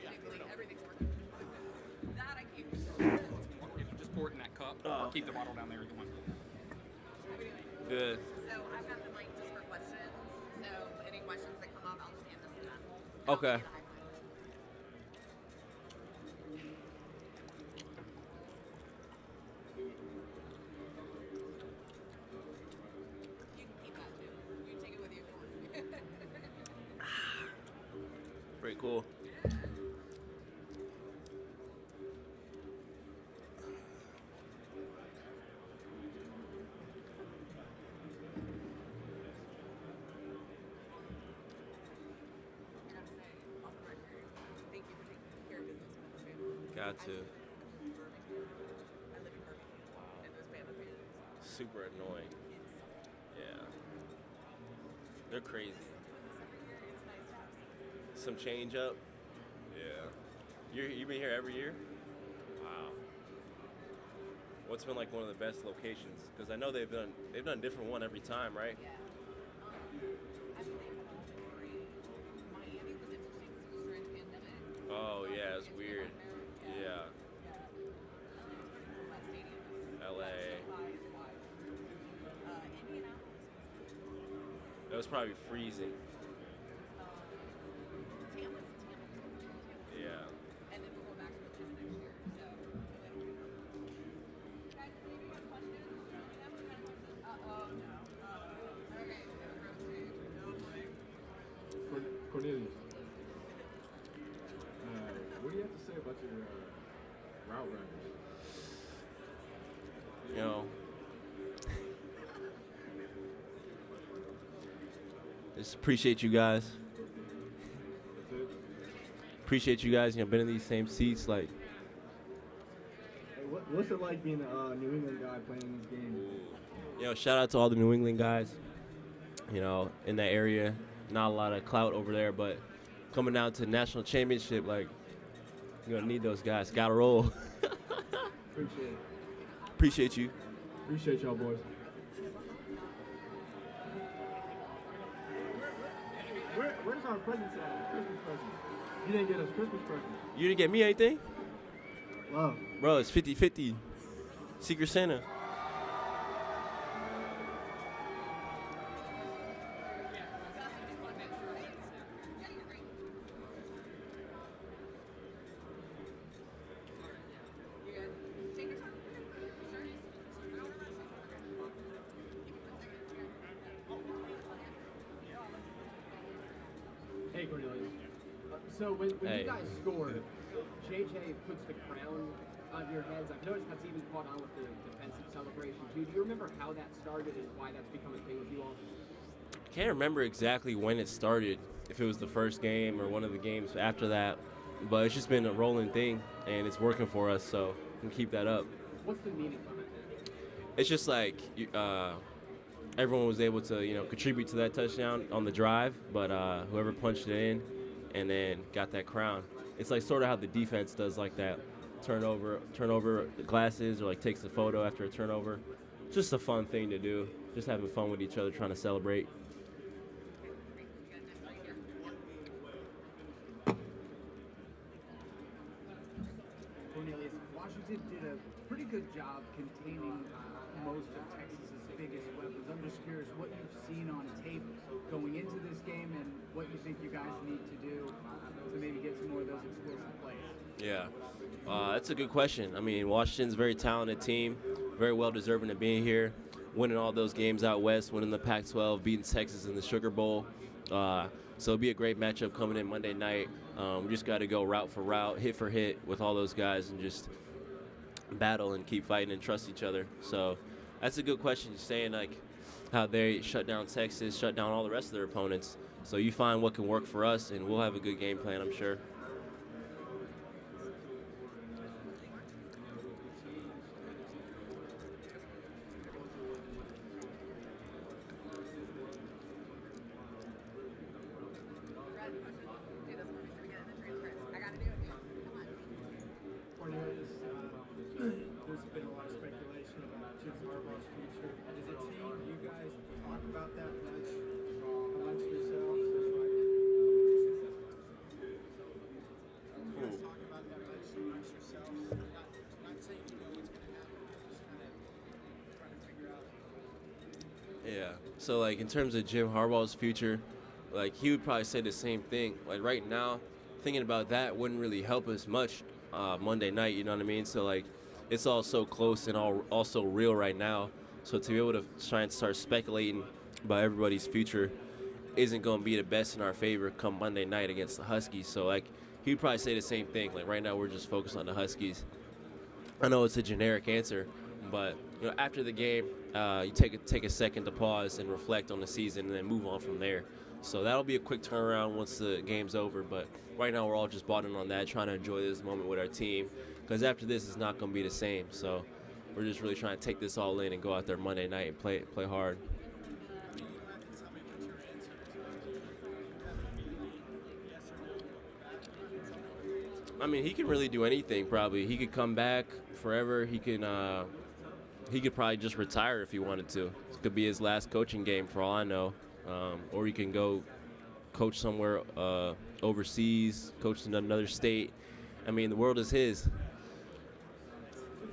technically everything's working. That I keep. Just pour it in that cup or keep the bottle down there if you want. Good. So I've got the mic just for questions. So any questions that come up, I'll just hand this to them. Okay. You can keep that too. You can take it with you if you want. Pretty cool. Thank you for taking care of business with the family. Got to. I live in Birmingham, and those Bama fans. Super annoying. Yeah. They're crazy. It's nice to have Some change up. Yeah. You've been here every year? Wow. What's been like one of the best locations? Because I know they've done a different one every time, right? Yeah. I mean, they've had all three. Miami was interesting because it was during the pandemic. Oh yeah, it's weird. Yeah. That stadium is LA. Indianapolis. It was probably freezing. Tampa's. Yeah. And then we'll go back to Atlanta next year. So, guys, do you have questions? No. Okay, Cornelius, what do you have to say about your route runners? You know, just appreciate you guys. That's it? Appreciate you guys. Been in these same seats. Like, Hey, what's it like being a New England guy playing these games? shout out to all the New England guys. In that area, not a lot of clout over there, but coming down to the national championship, like, you're gonna need those guys. Gotta roll. Appreciate it. Appreciate you. Appreciate y'all, boys. Where's our presents at? Christmas presents. You didn't get us Christmas presents. You didn't get me anything? Love. Bro, it's 50-50. Secret Santa. Hey, Cornelius. So when Hey. you guys score, JJ puts the crown on your heads. I've noticed that's even caught on with the defensive celebration too. Do you remember how that started and why that's become a thing with you all? I can't remember exactly when it started, if it was the first game or one of the games after that, but it's just been a rolling thing, and it's working for us, so we can keep that up. What's the meaning behind that? It's just like everyone was able to, contribute to that touchdown on the drive, but whoever punched it in and then got that crown. It's like sort of how the defense does like that turnover the glasses or like takes a photo after a turnover. Just a fun thing to do. Just having fun with each other, trying to celebrate. Cornelius, Washington did a pretty good job containing most of Texas's biggest weapons. I'm just curious what you've seen on tape going into this game and what you think you guys need to do to maybe get some more of those explosive plays. Yeah, that's a good question. I mean, Washington's a very talented team, very well deserving of being here, winning all those games out west, winning the Pac-12, beating Texas in the Sugar Bowl. So it'll be a great matchup coming in Monday night. We just got to go route for route, hit for hit with all those guys and just battle and keep fighting and trust each other. So that's a good question. You're saying like how they shut down Texas, shut down all the rest of their opponents. So you find what can work for us, and we'll have a good game plan, I'm sure. Cornelius, there's been a lot of speculation about Jim Harbaugh's future. As a team, you guys talk about that much amongst yourselves? So like in terms of Jim Harbaugh's future, like he would probably say the same thing. Like right now, thinking about that wouldn't really help us much Monday night. You know what I mean? So like it's all so close and all also real right now. So to be able to try and start speculating about everybody's future isn't going to be the best in our favor come Monday night against the Huskies. So like he'd probably say the same thing. Like right now we're just focused on the Huskies. I know it's a generic answer, but you know after the game, you take a second to pause and reflect on the season and then move on from there. So that'll be a quick turnaround once the game's over. But right now we're all just bought in on that, trying to enjoy this moment with our team, because after this it's not going to be the same. So we're just really trying to take this all in and go out there Monday night and play hard. I mean, he can really do anything. Probably he could come back forever. He could probably just retire if he wanted to. This could be his last coaching game for all I know, or he can go coach somewhere overseas, coach in another state. I mean, the world is his. If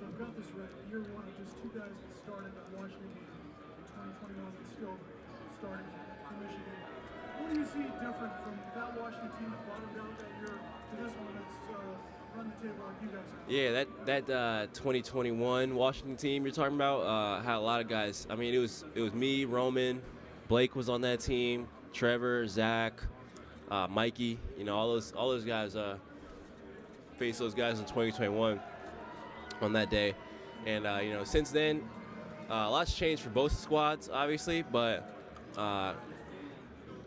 I've got this right, you're one of just two guys that started at Washington in 2021 and still starting for Michigan. What do you see different from that Washington team that bottomed out that year to this one that's run the table like you guys have? Yeah, that 2021 Washington team you're talking about had a lot of guys. I mean, it was me, Roman, Blake was on that team, Trevor, Zach, Mikey. You know, all those guys faced those guys in 2021 on that day, and you know, since then, a lot's changed for both squads, obviously, but.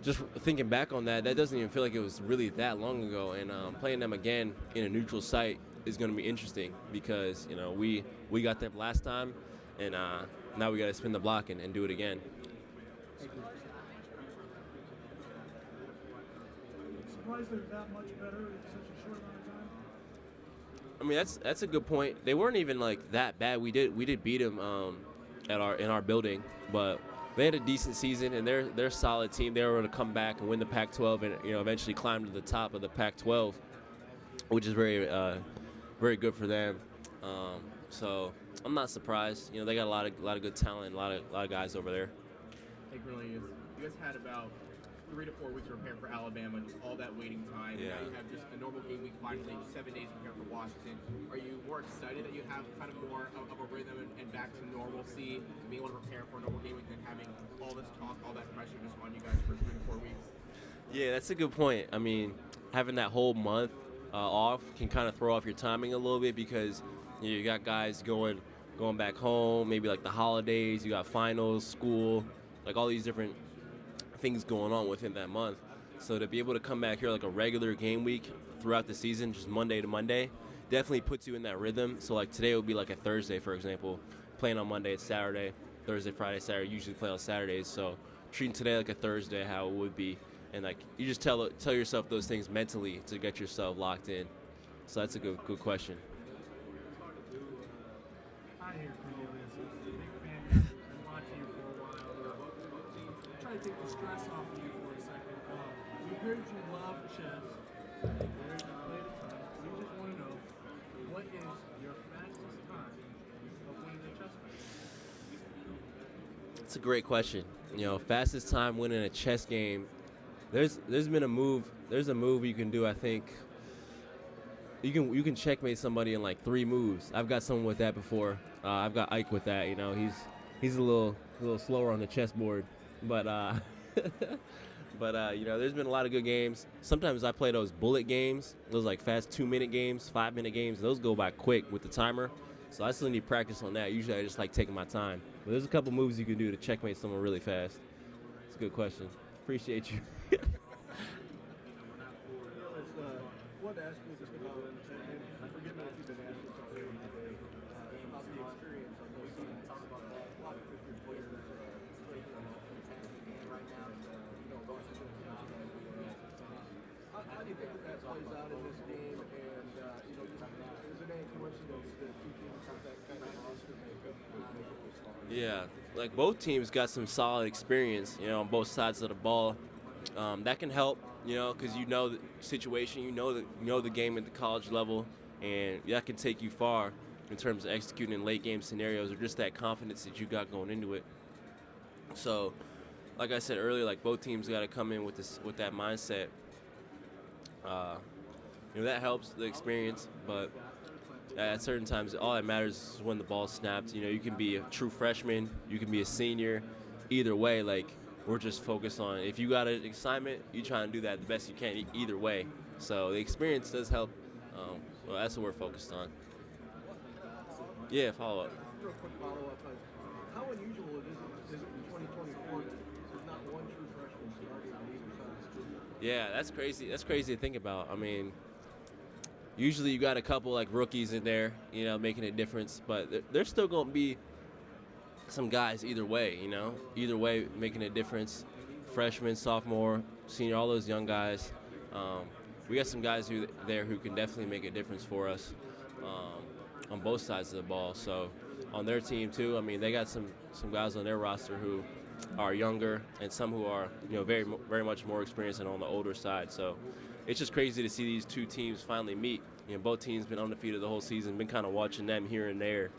Just thinking back on that doesn't even feel like it was really that long ago. And playing them again in a neutral site is going to be interesting because, you know, we got them last time, and now we got to spin the block and do it again. Surprised they're that much better in such a short amount of time? I mean, that's a good point. They weren't even like that bad. We did beat them in our building, but. They had a decent season, and they're a solid team. They were able to come back and win the Pac-12, and you know eventually climb to the top of the Pac-12, which is very good for them. So I'm not surprised. You know they got a lot of good talent, a lot of guys over there. It really is. You guys had about 3 to 4 weeks to prepare for Alabama, just all that waiting time. Yeah. Now you have just a normal game week finally, just 7 days to prepare for Washington. Are you more excited that you have kind of more of a rhythm and back to normalcy, being able to prepare for a normal game week than having all this talk, all that pressure just on you guys for 3 to 4 weeks? Yeah, that's a good point. I mean, having that whole month off can kind of throw off your timing a little bit because you got guys going back home, maybe like the holidays, you got finals, school, like all these different things going on within that month. So to be able to come back here like a regular game week throughout the season, just Monday to Monday, definitely puts you in that rhythm. So like today would be like a Thursday, for example. Playing on Monday, it's Saturday. Thursday, Friday, Saturday, usually play on Saturdays. So treating today like a Thursday, how it would be. And like you just tell yourself those things mentally to get yourself locked in. So that's a good question. Hi here, Cornelius. Big fan. Been watching you for a while. Try to take the stress off of you for a second. We heard you love chess. We heard you play the ton. We just want to know, what is your fastest time of winning a chess match? That's a great question. You know, fastest time winning a chess game. There's been a move. There's a move you can do. I think you can checkmate somebody in like 3 moves. I've got someone with that before. I've got Ike with that. You know, he's a little slower on the chessboard, but you know, there's been a lot of good games. Sometimes I play those bullet games, those like fast 2-minute games, 5-minute games. Those go by quick with the timer. So I still need practice on that. Usually I just like taking my time. But there's a couple moves you can do to checkmate someone really fast. It's a good question. Appreciate you. What ask you just about, and forgive me if you've been asked this already today, about the experience on those teams. A lot of fifth-year players, especially on offense, right now, you know, Washington teams, how do you think that plays out in this game? And, you know, is it any coincidence that two teams have that kind of roster makeup would make it this far? Yeah, like both teams got some solid experience, you know, on both sides of the ball. That can help, you know, because you know the situation, you know the game at the college level, and that can take you far in terms of executing in late game scenarios or just that confidence that you got going into it. So, like I said earlier, like both teams got to come in with that mindset. That helps the experience, but at certain times, all that matters is when the ball snapped. You can be a true freshman, you can be a senior. Either way, like we're just focused on if you got an assignment, you try and do that the best you can. Either way, so the experience does help. Well, that's what we're focused on. Yeah, follow up. Real quick follow-up. How unusual is it in 2024 there's not one true freshman starting on either side? Yeah, that's crazy. That's crazy to think about. I mean, usually you got a couple like rookies in there, making a difference, but there's still going to be some guys either way, either way making a difference. Freshman, sophomore, senior, all those young guys. We got some guys who can definitely make a difference for us on both sides of the ball. So on their team too, I mean, they got some guys on their roster who are younger and some who are very very much more experienced and on the older side. So it's just crazy to see these two teams finally meet. Both teams been undefeated the whole season. Been kind of watching them here and there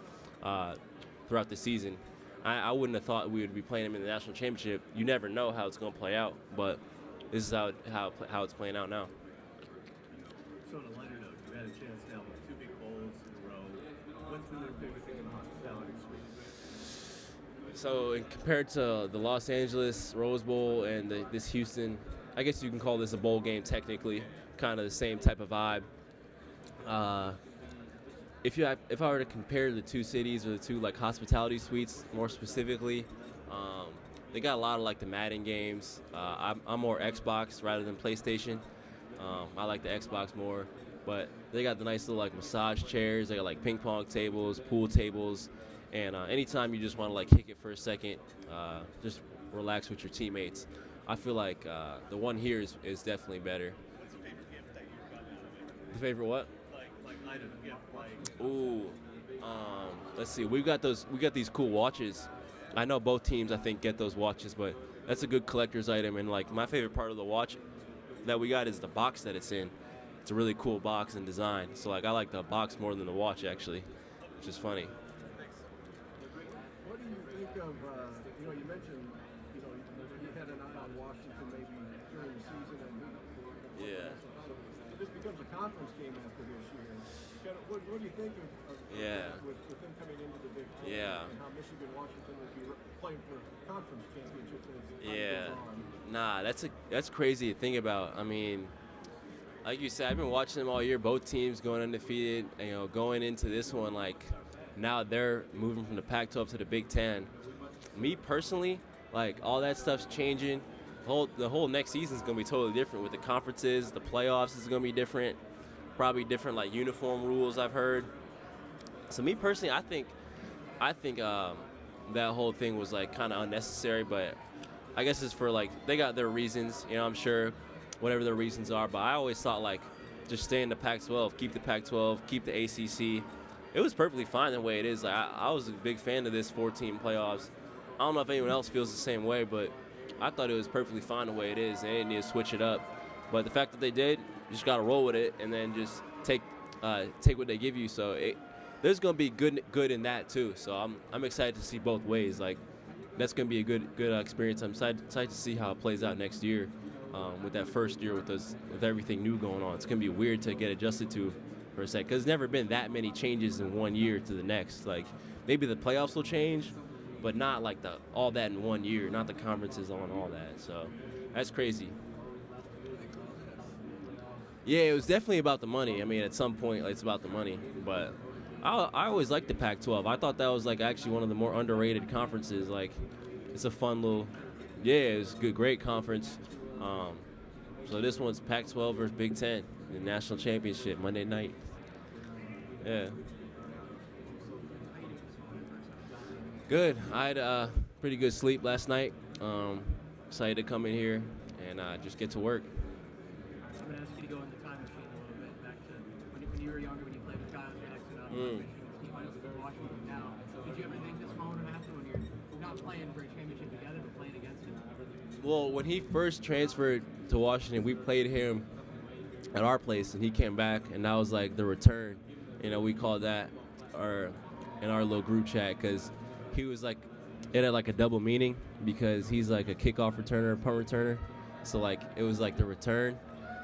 throughout the season. I wouldn't have thought we would be playing them in the national championship. You never know how it's going to play out, but this is how it's playing out now. So on a lighter note, you had a chance now with 2 big bowls in a row. What's been their favorite thing in the hospitality suite? So compared to the Los Angeles Rose Bowl and this Houston, I guess you can call this a bowl game technically, kind of the same type of vibe. If I were to compare the two cities or the two like hospitality suites more specifically, they got a lot of like the Madden games. I'm more Xbox rather than PlayStation. I like the Xbox more, but they got the nice little like massage chairs. They got like ping pong tables, pool tables, and anytime you just want to like kick it for a second, just relax with your teammates. I feel like the one here is definitely better. What's the favorite gift that you've gotten out of it? The favorite what? Like item gift, like. Ooh, let's see. We got these cool watches. I know both teams I think get those watches, but that's a good collector's item. And like my favorite part of the watch that we got is the box that it's in. It's a really cool box and design. So like I like the box more than the watch actually, which is funny. What do you think of, you mentioned, you had an eye on Washington maybe during the season. Yeah. So this becomes a conference game after this year. What do you think of with them coming into the Big Ten and how Michigan, Washington will be playing for conference championships as time goes on? Nah, that's crazy to think about. I mean, like you said, I've been watching them all year. Both teams going undefeated. Going into this one, like now they're moving from the Pac-12 to the Big Ten. Me personally, like all that stuff's changing. The whole next season is gonna be totally different with the conferences. The playoffs is gonna be different. Probably different like uniform rules I've heard. So me personally, I think that whole thing was like kind of unnecessary, but I guess it's for like they got their reasons. I'm sure whatever their reasons are. But I always thought like just stay in the Pac-12, keep the Pac-12, keep the ACC. It was perfectly fine the way it is. Like, I was a big fan of this 4-team playoffs. I don't know if anyone else feels the same way, but I thought it was perfectly fine the way it is. They didn't need to switch it up. But the fact that they did, you just got to roll with it and then just take what they give you. So there's going to be good in that too. So I'm excited to see both ways. Like that's going to be a good experience. I'm excited to see how it plays out next year with that first year with everything new going on. It's going to be weird to get adjusted to for a sec because there's never been that many changes in 1 year to the next. Like maybe the playoffs will change, but not like all that in 1 year, not the conferences on all that. So that's crazy. Yeah, it was definitely about the money. I mean, at some point, it's about the money. But I always liked the Pac-12. I thought that was like actually one of the more underrated conferences. Like, it's a fun little, it's a great conference. So this one's Pac-12 versus Big Ten, the national championship Monday night. Yeah. Good. I had pretty good sleep last night. Excited to come in here and just get to work. I'm going to ask you to go in the time machine a little bit, back to when you were younger, when you played with Kyle Jackson up in Washington now. Did you ever think this moment would happen when you're not playing for a championship together, but playing against him? Well, when he first transferred to Washington, we played him at our place, and he came back, and that was like the return. We called that in our little group chat because he was like it had like a double meaning because he's like a kickoff returner, punt returner. So like it was like the return,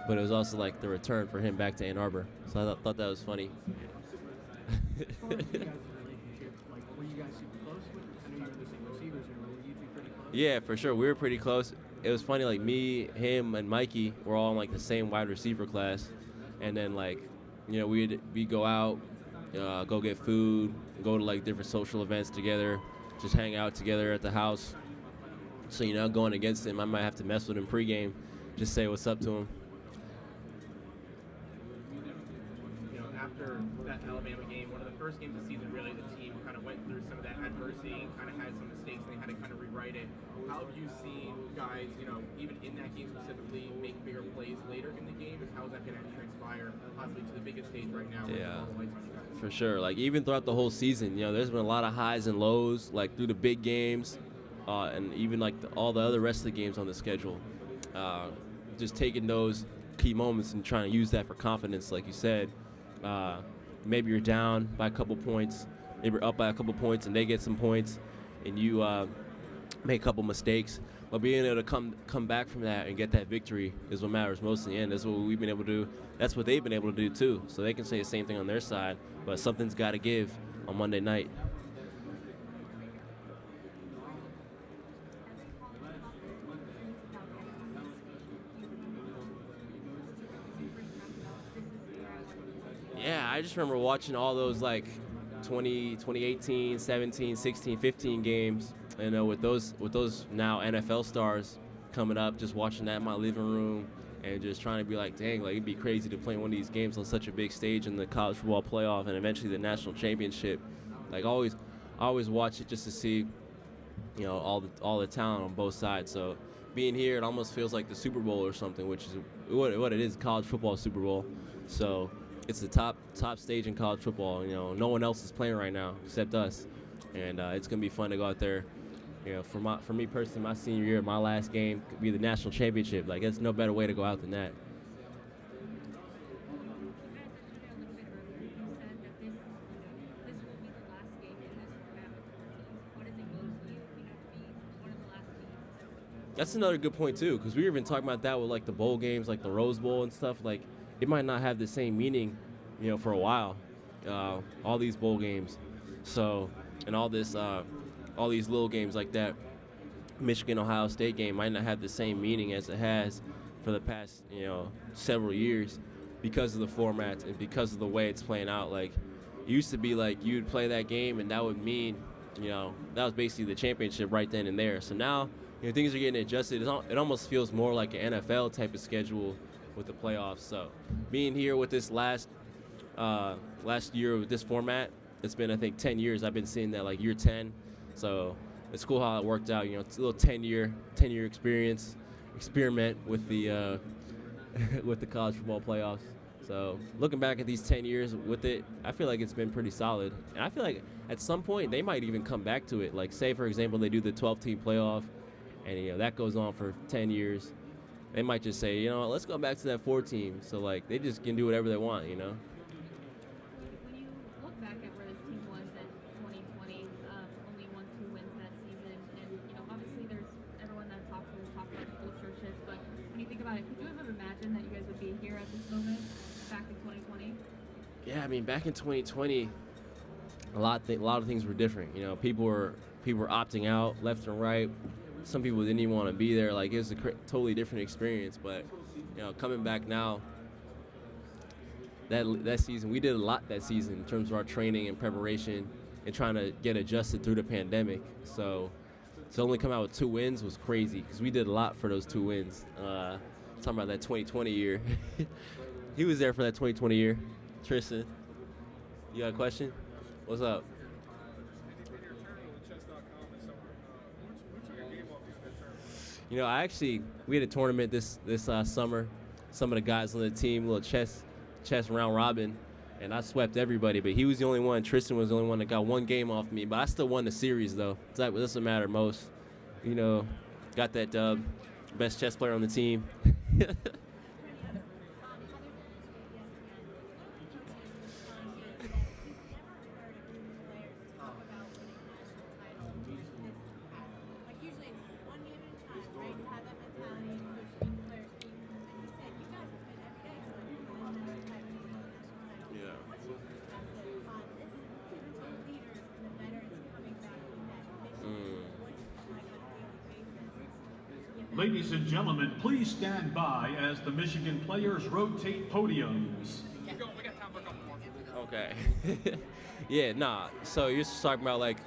but it was also like the return for him back to Ann Arbor. So I thought that was funny. As far as you guys' relationship, like, were you guys super close with? I know you were the same receivers here, but were you two pretty close? Yeah, for sure. We were pretty close. It was funny, like me, him, and Mikey were all in like the same wide receiver class, and then like, you know, we'd go out, go get food, go to like different social events together, just hang out together at the house. So you know, going against him, I might have to mess with him pregame, just say what's up to him. You know, after that Alabama game, one of the first games of the season, really, the team kind of went through some of that adversity and kind of had some mistakes, and they had to kind of rewrite it. How have you seen guys, you know, even in that game specifically, make bigger plays later in the game, and how is that going to transpire possibly to the biggest stage right now? Yeah, for sure. Like even throughout the whole season, you know, there's been a lot of highs and lows, like through the big games, and even like all the other rest of the games on the schedule. Just taking those key moments and trying to use that for confidence, like you said. Maybe you're down by a couple points, maybe you're up by a couple points, and they get some points, and you make a couple mistakes. But being able to come back from that and get that victory is what matters most in the end. That's what we've been able to do. That's what they've been able to do too. So they can say the same thing on their side, but something's got to give on Monday night. Yeah, I just remember watching all those like 2018, 17, 16, 15 games, and with those now NFL stars coming up, just watching that in my living room and just trying to be like, dang, like it'd be crazy to play one of these games on such a big stage in the college football playoff and eventually the national championship. Like I always watch it just to see, you know, all the talent on both sides. So being here, it almost feels like the Super Bowl or something, which is what it is, college football Super Bowl. So it's the top stage in college football. You know, no one else is playing right now except us, and it's gonna be fun to go out there. You know, for me personally, my senior year, my last game could be the national championship. Like, there's no better way to go out than that. That's another good point too, because we were even talking about that with like the bowl games, like the Rose Bowl and stuff. Like, it might not have the same meaning, you know, for a while. All these bowl games, so and all these little games like that, Michigan Ohio State game might not have the same meaning as it has for the past, you know, several years because of the formats and because of the way it's playing out. Like, it used to be like you would play that game and that would mean, you know, that was basically the championship right then and there. So now, you know, things are getting adjusted. It almost feels more like an NFL type of schedule with the playoffs. So being here with this last year with this format, it's been, I think, 10 years. I've been seeing that, like year 10. So it's cool how it worked out. You know, it's a little 10-year experiment with the with the college football playoffs. So looking back at these 10 years with it, I feel like it's been pretty solid. And I feel like at some point they might even come back to it. Like, say, for example, they do the 12-team playoff, and, you know, that goes on for 10 years. They might just say, you know, let's go back to that 4-team. So, like, they just can do whatever they want, you know. When you look back at where this team was in 2020, only 1-2 wins that season, and, you know, obviously there's everyone that talks about the culture shift, but when you think about it, could you have ever imagined that you guys would be here at this moment back in 2020? Yeah, I mean, back in 2020, a lot of things were different. You know, people were opting out left and right. Some people didn't even want to be there. Like, it was a totally different experience. But, you know, coming back now, that season, we did a lot that season in terms of our training and preparation and trying to get adjusted through the pandemic. So to only come out with 2 wins was crazy because we did a lot for those 2 wins. Talking about that 2020 year. He was there for that 2020 year. Tristan, you got a question? What's up? You know, we had a tournament this summer. Some of the guys on the team, little chess round robin, and I swept everybody. But he was the only one. Tristan was the only one that got 1 game off me. But I still won the series, though. That doesn't matter most. You know, got that dub. Best chess player on the team. Ladies and gentlemen, please stand by as the Michigan players rotate podiums. Keep going. We got time for a couple more. Okay. Yeah, nah. So you're just talking about like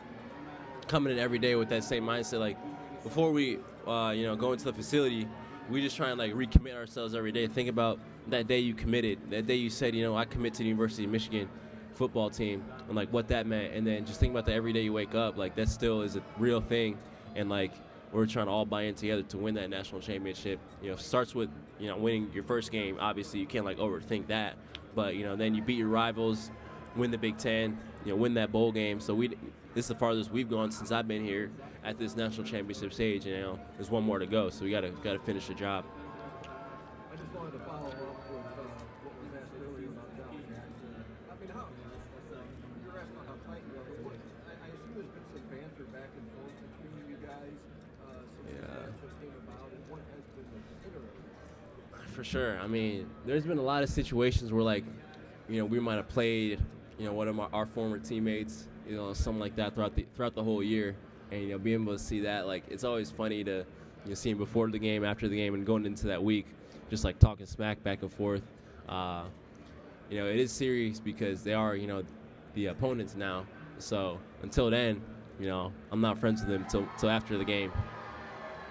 coming in every day with that same mindset. Like before we, go into the facility, we just try and like recommit ourselves every day. Think about that day you committed, that day you said, I commit to the University of Michigan football team, and like what that meant. And then just think about that every day you wake up. Like that still is a real thing, and like we're trying to all buy in together to win that national championship. Starts with winning your first game. Obviously, you can't like overthink that, but then you beat your rivals, win the Big Ten, win that bowl game. So this is the farthest we've gone since I've been here at this national championship stage. There's one more to go, so we gotta finish the job. I just wanted to follow up with what was asked earlier about Josh Jackson. I mean, you were asking about how tight you are, but I assume there's been some banter back and forth between you guys since this matchup came about, and what has been the iteration? For sure. I mean, there's been a lot of situations where like, we might have played, one of our former teammates, something like that throughout the whole year, and being able to see that, like, it's always funny to see him before the game, after the game, and going into that week, just like talking smack back and forth. It is serious because they are, the opponents now. So until then, I'm not friends with them till after the game.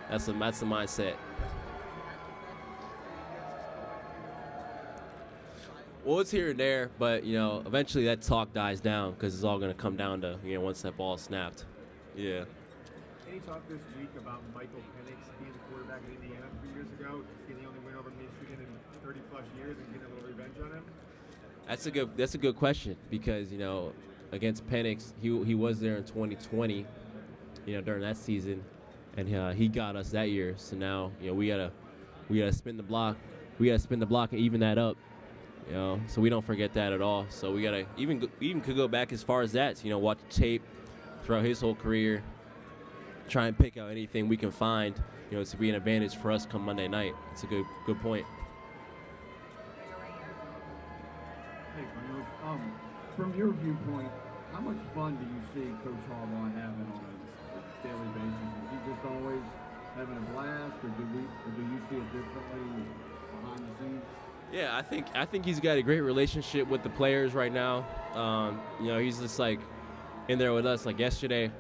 That's the mindset. Well, it's here and there, but eventually that talk dies down because it's all going to come down to once that ball is snapped. Yeah. Any talk this week about Michael Penix being the quarterback in Indiana 3 years ago, getting the only win over Michigan in 30-plus years, and getting a little revenge on him? That's a good question because against Penix, he was there in 2020, during that season, and he got us that year. So now we gotta spin the block. We gotta spin the block and even that up. So we don't forget that at all. So we gotta even could go back as far as that. Watch tape throughout his whole career, try and pick out anything we can find, to be an advantage for us come Monday night. It's a good point. Hey, Cornelius, from your viewpoint, how much fun do you see Coach Harbaugh having on a daily basis? Is he just always having a blast, or do you see it differently behind the scenes? Yeah, I think he's got a great relationship with the players right now. He's just like in there with us. Like yesterday,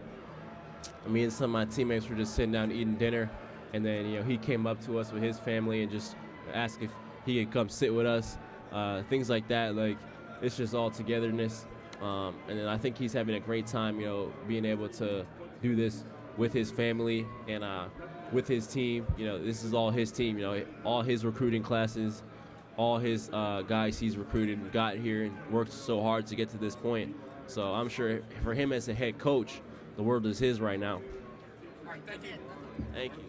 me and some of my teammates were just sitting down eating dinner, and then he came up to us with his family and just asked if he could come sit with us. Things like that. Like it's just all togetherness. And then I think he's having a great time, being able to do this with his family and with his team. This is all his team. All his recruiting classes. All his guys he's recruited and got here and worked so hard to get to this point. So I'm sure for him as a head coach, the world is his right now. All right, thank you. Thank you.